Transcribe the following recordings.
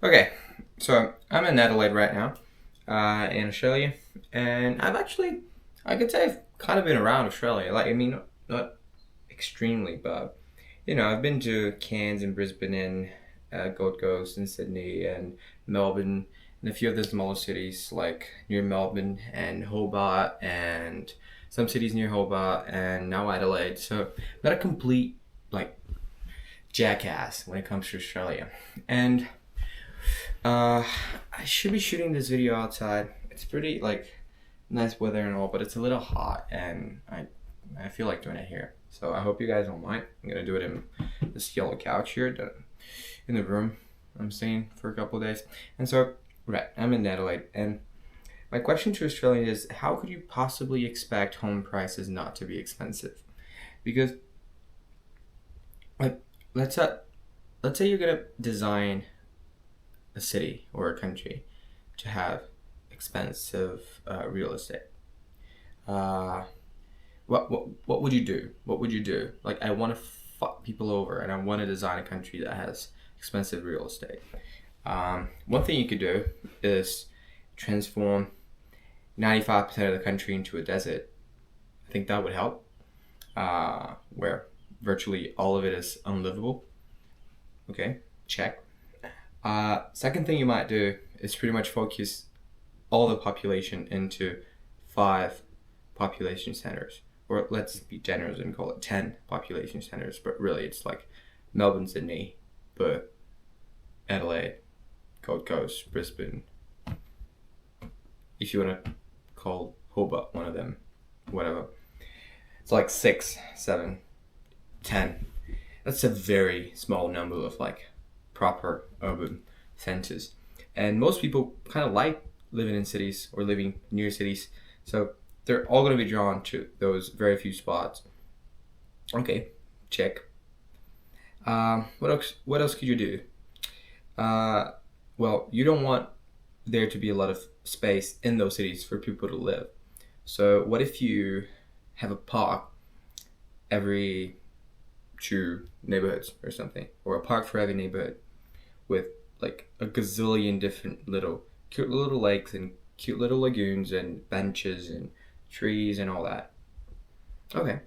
Okay, so I'm in Adelaide right now, in Australia, and I could say I've kind of been around Australia. Like, I mean, not extremely, but I've been to Cairns and Brisbane and Gold Coast and Sydney and Melbourne and a few of the smaller cities like near Melbourne and Hobart and some cities near Hobart and now Adelaide. So, not a complete like jackass when it comes to Australia, and uh, I should be shooting this video outside. It's pretty nice weather and all, but it's a little hot, and I feel like doing it here. So I hope you guys don't mind. I'm gonna do it in this yellow couch here, in the room I'm staying for a couple of days. And so, right, I'm in Adelaide, and my question to Australia is: how could you possibly expect home prices not to be expensive? Because like let's uh, let's say you're gonna design a city or a country to have expensive real estate. Uh, what would you do? What would you do? Like, I want to fuck people over, and I want to design a country that has expensive real estate. One thing you could do is transform 95% of the country into a desert. I think that would help. Where virtually all of it is unlivable. Okay, check. Second thing you might do is pretty much focus all the population into 5 population centers, or let's be generous and call it 10 population centers, but really it's like Melbourne, Sydney, Perth, Adelaide, Gold Coast, Brisbane. If you want to call Hobart one of them, whatever. It's like 6, 7, 10. That's a very small number of proper urban centers. And most people kind of like living in cities or living near cities. So they're all going to be drawn to those very few spots. Okay, check. What else could you do? Well, you don't want there to be a lot of space in those cities for people to live. So what if you have a park every 2 neighborhoods or something, or a park for every neighborhood with like a gazillion different little cute little lakes and cute little lagoons and benches and trees and all that. Okay.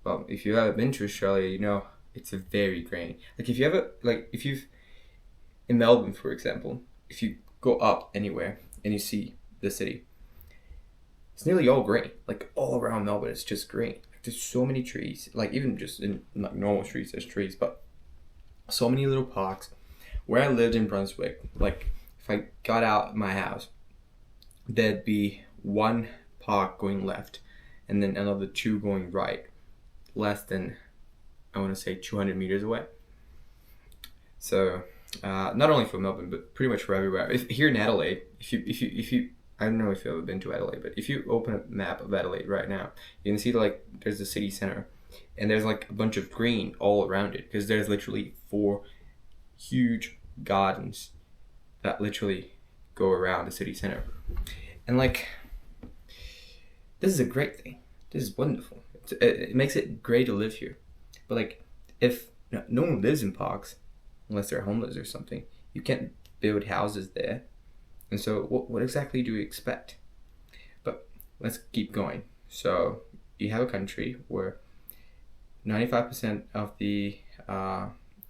Well, if you haven't been to Australia, you know it's a very green. Like if you've in Melbourne, for example, if you go up anywhere and you see the city, it's nearly all green. Like all around Melbourne, it's just green. Like, there's so many trees. Like even just in like normal streets, there's trees, but so many little parks. Where I lived in Brunswick, like if I got out my house, there'd be one park going left, and then another 2 going right, less than I want to say 200 meters away. So not only for Melbourne, but pretty much for everywhere. If here in Adelaide, if you I don't know if you've ever been to Adelaide, but if you open a map of Adelaide right now, you can see there's the city center, and there's like a bunch of green all around it because there's literally 4 huge gardens that literally go around the city center. And this is a great thing. This is wonderful. It makes it great to live here. But if no one lives in parks unless they're homeless or something, you can't build houses there. And so what exactly do you expect? But let's keep going. So you have a country where 95% of the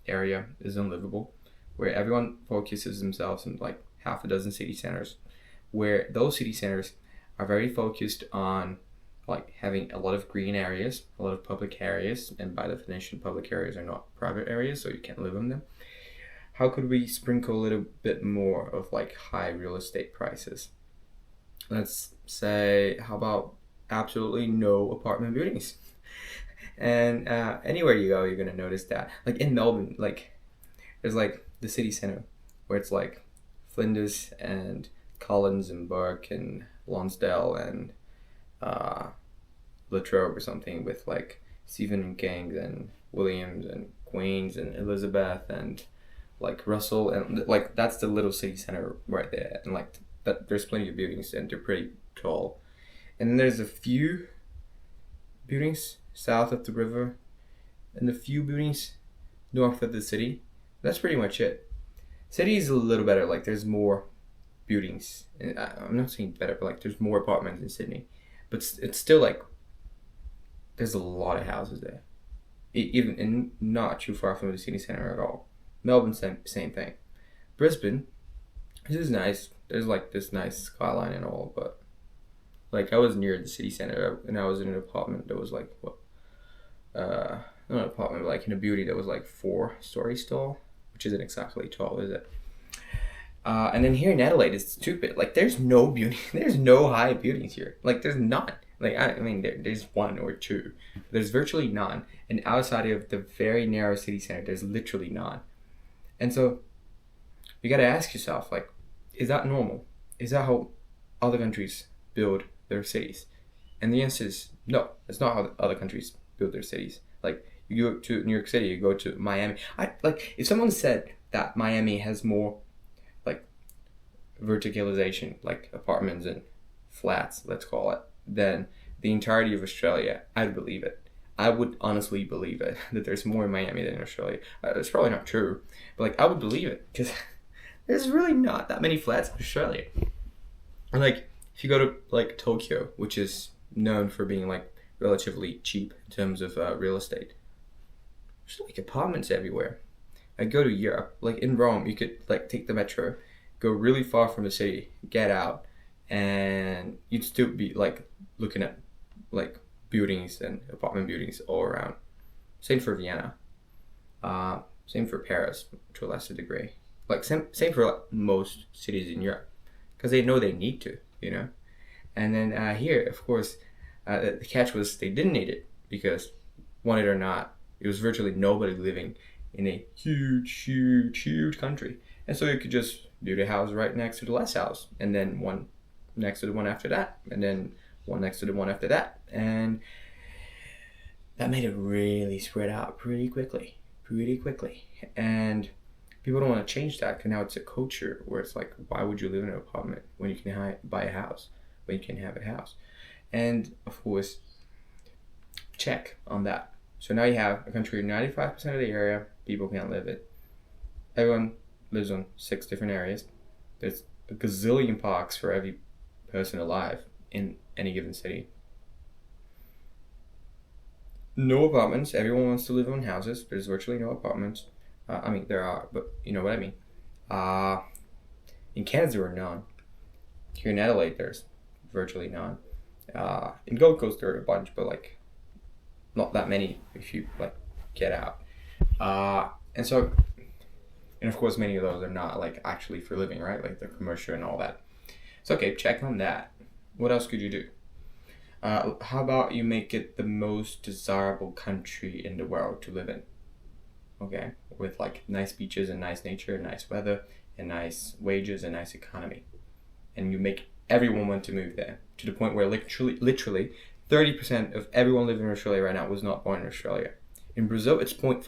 area is unlivable, where everyone focuses themselves in like half a dozen city centers, where those city centers are very focused on like having a lot of green areas, a lot of public areas, and by definition public areas are not private areas, so you can't live in them. How could we sprinkle a little bit more of like high real estate prices? Let's say, how about absolutely no apartment buildings? And anywhere you go, you're gonna notice that. Like in Melbourne, there's like the city center where it's like Flinders and Collins and Burke and Lonsdale and Latrobe or something, with like Stephen and King and Williams and Queens and Elizabeth and like Russell, and like that's the little city center right there. And like that, there's plenty of buildings and they're pretty tall. And then there's a few buildings south of the river and a few buildings north of the city. That's pretty much it. City is a little better. Like there's more buildings. I'm not saying better, but like there's more apartments in Sydney. But it's still like there's a lot of houses there, even and not too far from the city center at all. Melbourne, same thing. Brisbane, this is nice. There's like this nice skyline and all, but like I was near the city center and I was in an apartment that was like what, not an apartment, but like in a building that was like 4 stories tall, which isn't exactly tall, is it? And then here in Adelaide, it's stupid. Like there's no beauty, there's no high buildings here. Like there's none. Like I mean, there's one or two. There's virtually none. And outside of the very narrow city center, there's literally none. And so you got to ask yourself, like, is that normal? Is that how other countries build their cities? And the answer is no. It's not how other countries build their cities. Like you go to New York City, you go to Miami. Like if someone said that Miami has more like verticalization, like apartments and flats, let's call it, than the entirety of Australia, I'd believe it. I would honestly believe it that there's more in Miami than in Australia. It's probably not true, but like I would believe it because there's really not that many flats in Australia. And like if you go to like Tokyo, which is known for being like relatively cheap in terms of real estate, there's like apartments everywhere. I go to Europe, like in Rome, you could like take the metro, go really far from the city, get out, and you'd still be like looking at like buildings and apartment buildings all around. Same for Vienna. Same for Paris to a lesser degree. Like same for like, most cities in Europe, because they know they need to, you know. And then here, of course, the catch was they didn't need it because, want it or not, it was virtually nobody living in a huge country, and so you could just build a house right next to the last house, and then one next to the one after that, and then one next to the one after that, and that made it really spread out pretty quickly, and people don't want to change that because now it's a culture where it's like, why would you live in an apartment when you can buy a house, when you can have a house? And of course, check on that. So now you have a country 95% of the area people can't live in. Everyone lives on 6 different areas. There's a gazillion parks for every person alive in any given city. No apartments. Everyone wants to live in houses. There's virtually no apartments. I mean, there are, but you know what I mean. In Canada, there are none. Here in Adelaide, there's virtually none. In Gold Coast, there are a bunch, but like not that many if you like get out. And so, and of course, many of those are not like actually for living, right? Like they're commercial and all that. So okay, check on that. What else could you do? How about you make it the most desirable country in the world to live in? Okay, with like nice beaches and nice nature and nice weather and nice wages and nice economy, and you make everyone want to move there to the point where literally 30% of everyone living in Australia right now was not born in Australia. In Brazil, it's 0.5.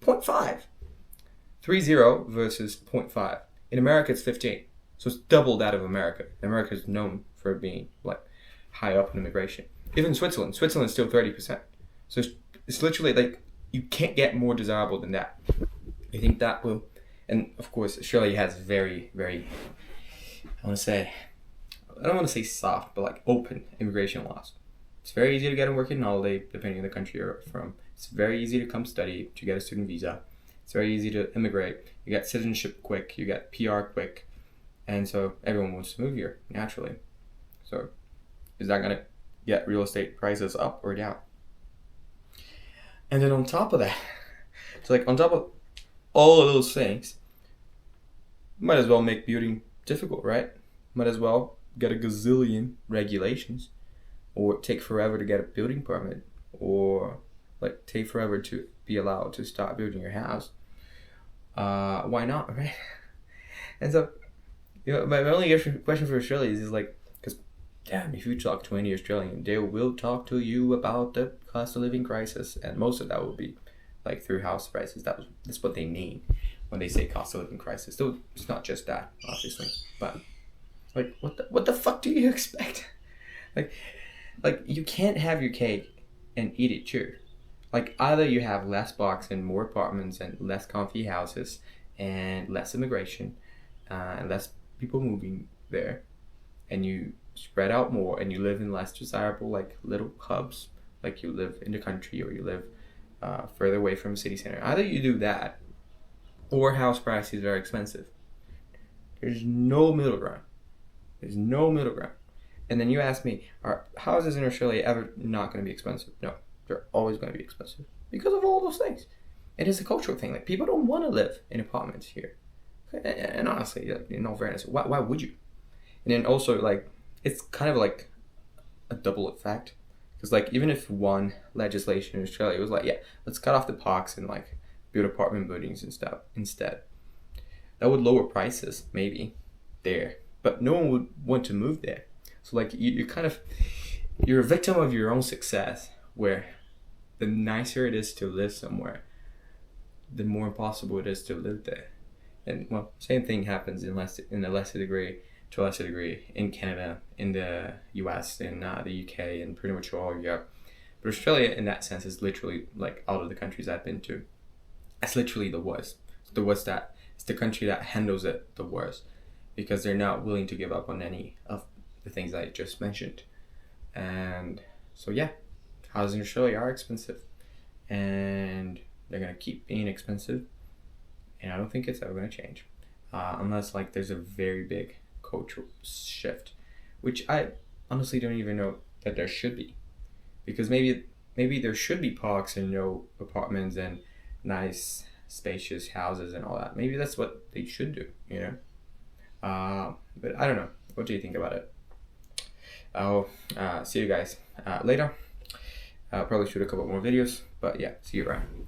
0.5. 30 versus 0.5. In America, it's 15. So it's double that of America. America is known for being like high up in immigration. Even Switzerland's still 30%. So it's literally like you can't get more desirable than that. I think that will, and of course, Australia has very, very, I don't want to say soft, but like open immigration laws. It's very easy to get a working holiday depending on the country you're from. It's very easy to come study, to get a student visa. It's very easy to immigrate. You get citizenship quick, you get PR quick, and so everyone wants to move here naturally. So is that going to get real estate prices up or down? And then on top of that, it's like on top of all of those things, might as well make building difficult, right? Might as well get a gazillion regulations, or take forever to get a building permit, or like take forever to be allowed to start building your house. Why not, right? And so, you know, my only question for Australians is like, because damn, if you talk to any Australian, they will talk to you about the cost of living crisis, and most of that will be like through house prices. That's what they mean when they say cost of living crisis. So it's not just that, obviously, but like what the fuck do you expect? Like you can't have your cake and eat it too. Like either you have less blocks and more apartments and less comfy houses and less immigration, and less people moving there, and you spread out more and you live in less desirable like little hubs, like you live in the country or you live further away from the city center. Either you do that or house prices are expensive. There's no middle ground. There's no middle ground. And then you ask me, are houses in Australia ever not going to be expensive? No, they're always going to be expensive because of all those things. It is a cultural thing. Like, people don't want to live in apartments here. And honestly, in all fairness, why would you? And then also, like, it's kind of like a double effect. Because, like, even if one legislation in Australia was like, yeah, let's cut off the parks and, like, build apartment buildings and stuff instead, that would lower prices, maybe, there. But no one would want to move there. So, like, you're a victim of your own success, where the nicer it is to live somewhere, the more impossible it is to live there. And, well, same thing happens to a lesser degree in Canada, in the US, in the UK, and pretty much all Europe. But Australia, in that sense, is literally, like, out of the countries I've been to, it's literally the worst. It's the country that handles it the worst, because they're not willing to give up on any of the things I just mentioned. And so, yeah, houses in Australia are expensive, and they're going to keep being expensive, and I don't think it's ever going to change, unless, like, there's a very big cultural shift, which I honestly don't even know that there should be, because maybe there should be parks and apartments and nice spacious houses and all that. Maybe that's what they should do, but I don't know. What do you think about it? I'll see you guys later. I'll probably shoot a couple more videos, but yeah, see you around.